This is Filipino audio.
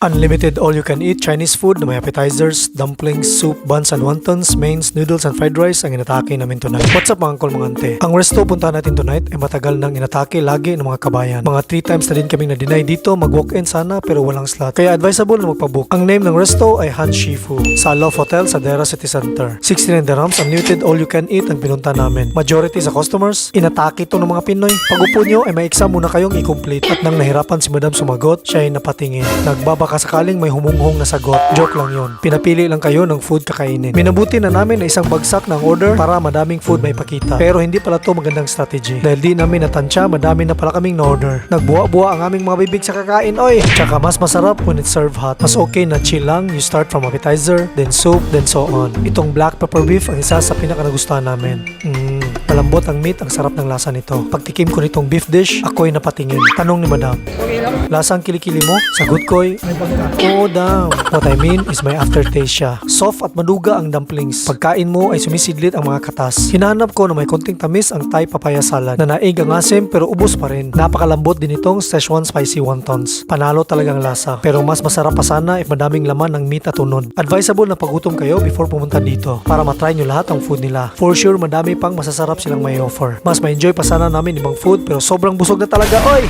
Unlimited all-you-can-eat Chinese food na may appetizers, dumplings, soup, buns and wontons, mains, noodles and fried rice ang inatake namin tonight. What's up mga uncle mga ante? Ang resto punta natin tonight ay matagal nang inatake lagi ng mga kabayan. Mga 3 times na din kaming na-deny dito, mag-walk-in sana pero walang slot. Kaya advisable na magpabook. Ang name ng resto ay Han Shifu sa Love Hotel sa Dera City Center. 69 dirhams, unlimited all-you-can-eat ang pinunta namin. Majority sa customers, inatake ito ng mga Pinoy. Pag upo nyo ay may exam muna kayong i-complete. At nang nahirapan si Madam sumagot, siya ay napatingin. Nagbabaka sakaling may humunghong na sagot. Joke lang yun. Pinapili lang kayo ng food kakainin. Minabuti na namin na isang bagsak ng order para madaming food may pakita. Pero hindi pala to magandang strategy. Dahil di namin natansya, madami na pala kaming na-order. Nagbuwa-buwa ang aming mga bibig sa kakain, oy! Tsaka mas masarap when it's served hot. Mas okay na chill lang. You start from appetizer, then soup, then so on. Itong black pepper beef ang isa sa pinaka-nagustuhan namin. Malambot ang meat, ang sarap ng lasa nito. Pagtikim ko nitong beef dish, ako'y napatingin. Tanong ni Madam, lasang kilikili mo? Sagot ko'y, oh damn. What I mean is may aftertaste siya. Soft at maduga ang dumplings. Pagkain mo ay sumisidlit ang mga katas. Hinahanap ko na may konting tamis ang Thai papaya salad na naig ang asim pero ubos pa rin. Napakalambot din itong Szechuan spicy wontons. Panalo talagang lasa. Pero mas masarap pa sana if madaming laman ng meat at tunod. Advisable na pagutom kayo before pumunta dito para matry nyo lahat ang food nila. For sure madami pang masasarap silang may offer. Mas ma-enjoy pa sana namin ibang food pero sobrang busog na talaga, oy!